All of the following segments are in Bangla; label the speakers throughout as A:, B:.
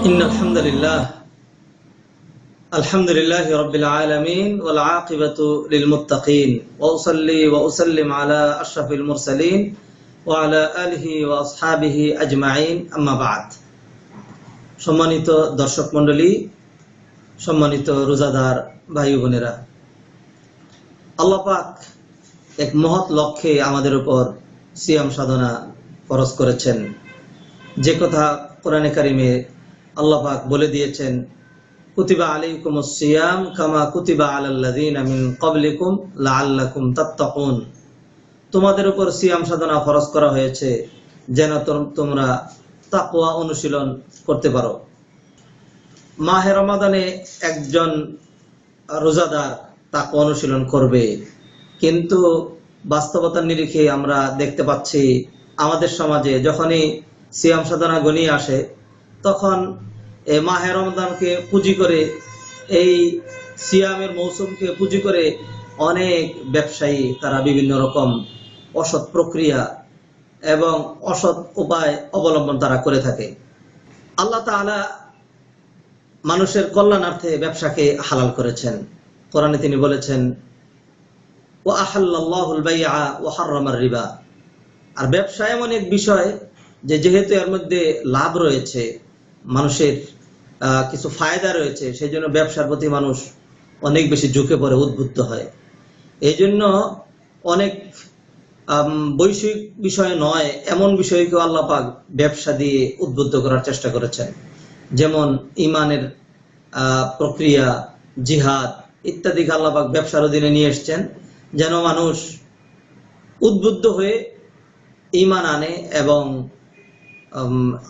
A: إن الحمد لله رب العالمين والعاقبة للمتقين وأصلي وأسلم على أشرف المرسلين وعلى آله وأصحابه أجمعين أما بعد সম্মানিত দর্শক মণ্ডলী, সম্মানিত রোজাদার ভাই বোনেরা, আল্লাহ পাক এক মহৎ লক্ষ্যে আমাদের উপর সিয়াম সাধনা ফরজ করেছেন। যে কথা কোরআনে কারিমে আল্লাহ পাক বলে দিয়েছেন, কুতিবা আলাইকুমুস সিয়াম কামা কুতিবা আলাল্লাযিনা মিন ক্বাবলিকুম লাআল্লাকুম তাত্তাকুন। তোমাদের উপর সিয়াম সাধনা ফরজ করা হয়েছে যেন তোমরা তাকওয়া অনুশীলন করতে পারো। মাহে রমাদানে একজন রোজাদার তাকওয়া অনুশীলন করবে, কিন্তু বাস্তবতার নিরিখে আমরা দেখতে পাচ্ছি আমাদের সমাজে যখনই সিয়াম সাধনা ঘনিয়ে আসে তখন মাহে রমজানকে পুঁজি করে, এই সিয়ামের মৌসুমকে পুঁজি করে অনেক ব্যবসায়ী তারা বিভিন্ন রকম অসৎ প্রক্রিয়া এবং অসৎ উপায় অবলম্বন তারা করে থাকে। আল্লাহ তাআলা মানুষের কল্যাণার্থে ব্যবসাকে হালাল করেছেন। কোরআনে তিনি বলেছেন, ওয়া আহাল্লাল্লাহুল বাইআ ওয়া হাররামার রিবা। আর ব্যবসা এমন এক বিষয় যে যেহেতু এর মধ্যে লাভ রয়েছে, মানুষের কিছু ফায়দা রয়েছে, সেই জন্য ব্যবসার প্রতি মানুষ অনেক বেশি ঝুঁকে পড়ে, উদ্বুদ্ধ হয়। এই জন্য অনেক বৈষয়িক বিষয় নয়, এমন বিষয়কেও আল্লাহ পাক ব্যবসা দিয়ে উদ্বুদ্ধ করার চেষ্টা করেছেন। যেমন ইমানের প্রক্রিয়া, জিহাদ ইত্যাদিকে আল্লাহ পাক ব্যবসার অধীনে নিয়ে এসেছেন, যেন মানুষ উদ্বুদ্ধ হয়ে ঈমান আনে এবং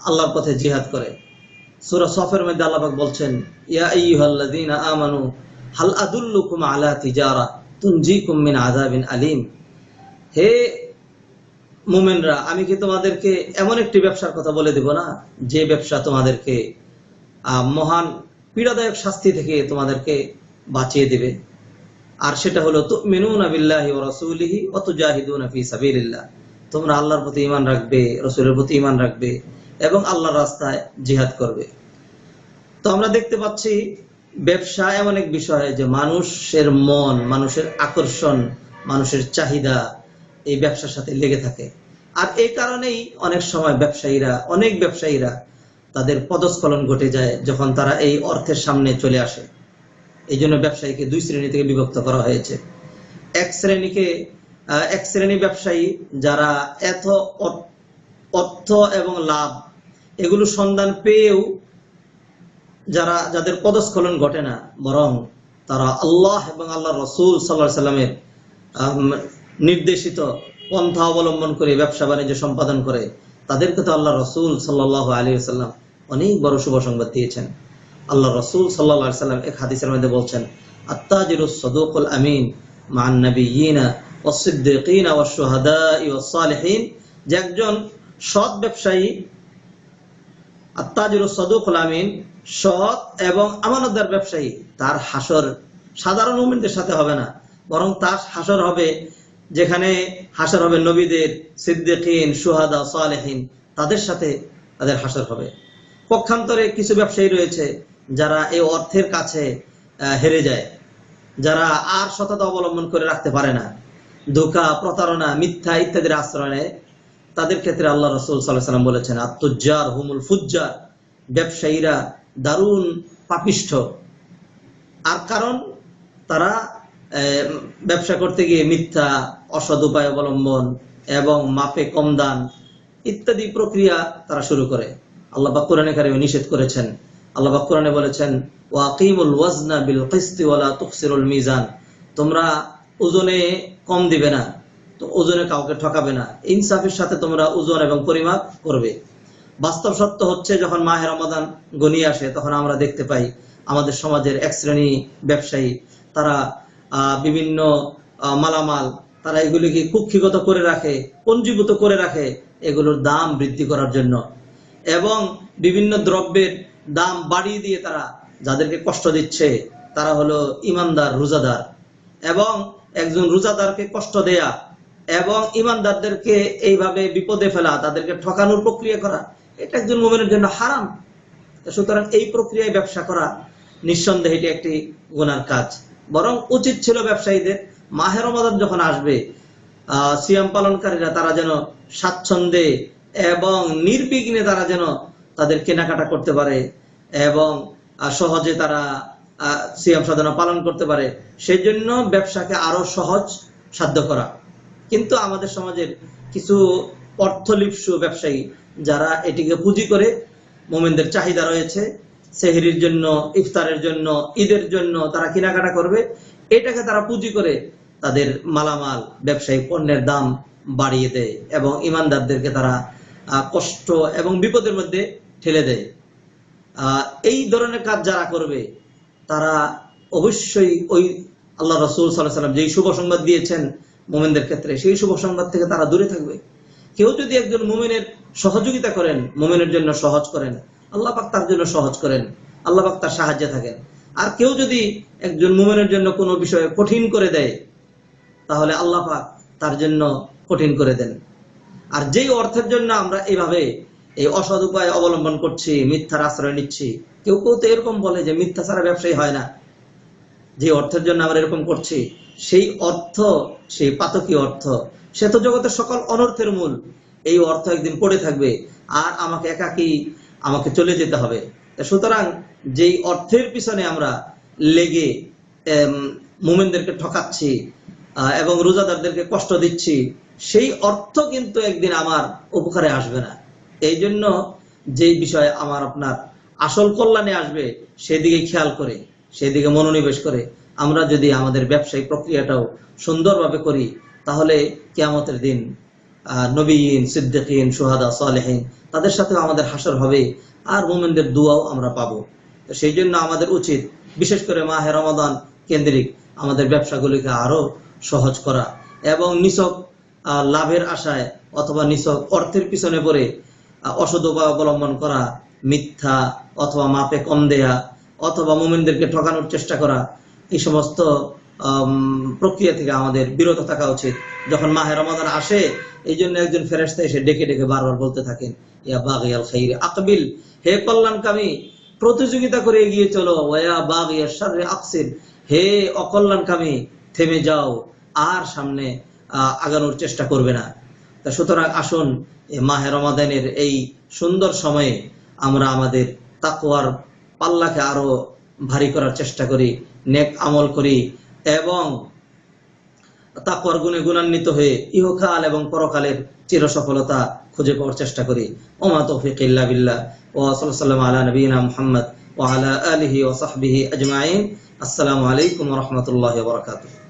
A: আল্লাহর পথে জিহাদ করে। সূরা সফের মধ্যে আল্লাহ পাক বলছেন, ইয়া আইয়ুহাল্লাযীনা আমানু হাল আদুল্লুকুম আলা তিজারা তুনজিকুম মিন আযাবিন আলীম। হে মুমিনরা, আমি কি তোমাদেরকে এমন একটি ব্যবসার কথা বলে দেব না যে ব্যবসা তোমাদেরকে মহান পীড়াদায়ক শাস্তি থেকে তোমাদেরকে বাঁচিয়ে দেবে। আর সেটা হলো তুমিনুনা বিল্লাহি ওয়া রাসূলিহি ওয়া তুজাহিদুনা ফি সাবিলিল্লাহ। তোমরা আল্লাহর প্রতি ঈমান রাখবে, রাসূলের প্রতি ঈমান রাখবে এবং আল্লাহর রাস্তায় জিহাদ করবে। তো আমরা দেখতে পাচ্ছি ব্যবসা এমন এক বিষয় যে মানুষের মন, মানুষের আকর্ষণ, মানুষের চাহিদা এই ব্যবসার সাথে লেগে থাকে। আর এই কারণেই অনেক সময় অনেক ব্যবসায়ীরা তাদের পদস্খলন ঘটে যায় যখন তারা এই অর্থের সামনে চলে আসে। এই জন্য ব্যবসায়ীকে দুই শ্রেণী থেকে বিভক্ত করা হয়েছে। এক শ্রেণী ব্যবসায়ী যারা এত অর্থ এবং লাভ এগুলো সন্ধান পেয়েও যাদের পদস্খলন ঘটে না, বরং তারা আল্লাহ এবং আল্লাহ রাসূল সাল্লাল্লাহু আলাইহি সাল্লামের নির্দেশিত পন্থা অবলম্বন করে ব্যবসা বাণিজ্য সম্পাদন করে, তাদেরকে তো আল্লাহ রাসূল সাল্লাল্লাহু আলাইহি ওয়াসাল্লাম অনেক বড় শুভ সংবাদ দিয়েছেন। আল্লাহ রাসূল সাল্লাল্লাহু আলাইহি ওয়াসাল্লাম এক হাদিসের মধ্যে বলছেন, আত-তাজিরুস সাদুকুল আমিন মা'আন নাবিয়্যিনা ওয়াস-সিদ্দীকিনা ওয়াশ-শুহাদা'i ওয়াস-সালিহিন। যে একজন সৎ ব্যবসায়ী, আত-তাজিরুস সাদুকুল আমিন, সৎ এবং আমানতদার ব্যবসায়ী, তার হাসর সাধারণ মুমিনদের সাথে হবে না, বরং তার হাসর হবে যেখানে হাসর হবে নবীদের, সিদ্দীকিন, শুহাদা, সালেহিন, তাদের সাথে তাদের হাসর হবে। পক্ষান্তরে কিছু ব্যবসায়ী রয়েছে যারা এই অর্থের কাছে হেরে যায়, যারা আর সততা অবলম্বন করে রাখতে পারে না, ধোঁকা, প্রতারণা, মিথ্যা ইত্যাদির আশ্রয় নেয়। তাদের ক্ষেত্রে আল্লাহ রাসূল সাল্লাল্লাহু আলাইহি ওয়াসাল্লাম বলেছেন, আত-তুজ্জার হুমুল ফুজ্জার। ব্যবসায়ীরা দারুণ পাপিষ্ঠ। আর কারণ তারা ব্যবসা করতে গিয়ে মিথ্যা, অসৎ উপায় অবলম্বন এবং মাপে কম দান ইত্যাদি প্রক্রিয়া তারা শুরু করে। আল্লাহ পাক কোরআনে কারিমে নিষেধ করেছেন। আল্লাহ পাক কোরআনে বলেছেন, ওয়া আকিমুল ওয়াজনা বিল কিসতি ওয়া লা তুখসিরুল মিজান। তোমরা ওজনে কম দিবে না, তো ওজনে কাউকে ঠকাবে না, ইনসাফের সাথে তোমরা ওজন এবং পরিমাপ করবে। বাস্তব সত্য হচ্ছে, যখন মাহে রমাদান ঘনিয়ে আসে তখন আমরা দেখতে পাই আমাদের সমাজের এক শ্রেণী ব্যবসায়ী তারা বিভিন্ন মালামাল তারা এগুলিকে কুক্ষিগত করে রাখে, পঞ্জীভূত করে রাখে এগুলোর দাম বৃদ্ধি করার জন্য, এবং বিভিন্ন দ্রব্যের দাম বাড়িয়ে দিয়ে তারা যাদেরকে কষ্ট দিচ্ছে তারা হলো ইমানদার, রোজাদার। এবং একজন রোজাদারকে কষ্ট দেয়া এবং ইমানদারদেরকে এইভাবে বিপদে ফেলা, তাদেরকে ঠকানোর প্রক্রিয়া করা, এটা একজন মুমিনের জন্য হারাম। সুতরাং এই প্রক্রিয়ায় ব্যবসা করা নিঃসন্দেহে এটি একটি গুনার কাজ। বরং উচিত ছিল ব্যবসায়ীদের মাহে রমাদান যখন আসবে সিয়াম পালনকারীরা তারা যেন স্বাচ্ছন্দ্যে এবং নির্বিঘ্নে তারা যেন তাদের কেনাকাটা করতে পারে এবং সহজে তারা সিয়াম সাধনা পালন করতে পারে, সেই জন্য ব্যবসাকে আরো সহজ সাধ্য করা। কিন্তু আমাদের সমাজের কিছু অর্থলিপ্সু ব্যবসায়ী যারা এটিকে পুঁজি করে, মুমিনদের চাহিদা রয়েছে সেহরির জন্য, ইফতারের জন্য, ঈদের জন্য তারা কেনাকাটা করবে, এটাকে তারা পুঁজি করে তাদের মালামাল ব্যবসায়িক পণ্যের দাম বাড়িয়ে দেয় এবং ইমানদারদেরকে তারা কষ্ট এবং বিপদের মধ্যে ঠেলে দেয়। এই ধরনের কাজ যারা করবে তারা অবশ্যই ওই আল্লাহ রাসূল সাল্লাল্লাহু আলাইহি ওয়াসাল্লাম যেই শুভ সংবাদ দিয়েছেন মুমিনদের ক্ষেত্রে, সেই শুভ সংবাদ থেকে তারা দূরে থাকবে। কেউ যদি একজন মুমিনের সহযোগিতা করেন, মুমিনের জন্য সহজ করেন, আল্লাহ পাক তার জন্য সহজ করেন, আল্লাহ পাক তার সাহায্যে থাকেন। আর কেউ যদি একজন মুমিনের জন্য কোনো বিষয়ে কঠিন করে দেয়, তাহলে আল্লাহ পাক তার জন্য কঠিন করে দেন। আর যেই অর্থের জন্য আমরা এইভাবে এই অসৎ উপায় অবলম্বন করছি, মিথ্যার আশ্রয় নিচ্ছি, কেউ কেউ তো এরকম বলে যে মিথ্যা ছাড়া ব্যবসায়ী হয় না। যে অর্থের জন্য আমরা এরকম করছি, সেই অর্থ, সেই পাতকীয় অর্থ, সে তো জগতের সকল অনর্থের মূল। এই অর্থ একদিন পড়ে থাকবে আর আমাকে একাকী আমাকে চলে যেতে হবে। সুতরাং যেই অর্থের পিছনে আমরা লেগে মুমিনদেরকে ঠকাচ্ছি এবং রোজাদারদেরকে কষ্ট দিচ্ছি, সেই অর্থ কিন্তু একদিন আমার উপকারে আসবে না। এই জন্য যেই বিষয়ে আমার আপনার আসল কল্যাণে আসবে সেদিকে খেয়াল করে, সেদিকে মনোনিবেশ করে আমরা যদি আমাদের ব্যবসায়িক প্রক্রিয়াটাও সুন্দরভাবে করি, তাহলে কিয়ামতের দিন নবীন, সিদ্দিকিন, শুহাদা, সালেহিন তাদের সাথেও আমাদের হাসর হবে আর মুমিনদের দুয়াও আমরা পাবো। তো সেই জন্য আমাদের উচিত বিশেষ করে মাহে রমাদান কেন্দ্রিক আমাদের ব্যবসাগুলিকে আরো সহজ করা এবং নিছক লাভের আশায় অথবা নিছক অর্থের পিছনে পড়ে অসৎ উপায় অবলম্বন করা, মিথ্যা অথবা মাপে কম দেয়া অথবা মুমিনদেরকে ঠকানোর চেষ্টা করা, এই সমস্ত প্রক্রিয়া থেকে আমাদের বিরত থাকা উচিত। যখন মাহে রমাদান আসে, এই জন্য একজন ফেরেশতা এসে ডেকে ডেকে বারবার বলতে থাকেন, ইয়া বাগিয়াল খাইর আকবিল, হে কল্যাণকামী প্রতিযোগিতা করে এগিয়ে চলো, ওয়া বাগিয়াশ শাররি আকসির, হে অকল্যাণকামী থেমে যাও আর সামনে আগানোর চেষ্টা করবে না। তা সুতরাং আসুন মাহে রমাদানের এই সুন্দর সময়ে আমরা আমাদের তাকওয়ার পাল্লাকে আরো ভারী করার চেষ্টা করি, নেক আমল করি এবং তাকওয়ার গুণে গুণান্বিত হয়ে ইহকাল এবং পরকালের চির সফলতা খুঁজে পাওয়ার চেষ্টা করি। ওমা তৌফিক ইল্লা বিল্লাহ ওয়া সাল্লাল্লাহু আলা নবিয়িনা মুহাম্মদ ওয়া আলা আলিহি ওয়া সাহবিহি আজমাইন। আসসালামু আলাইকুম ওয়া রাহমাতুল্লাহি ওয়া বারাকাতুহু।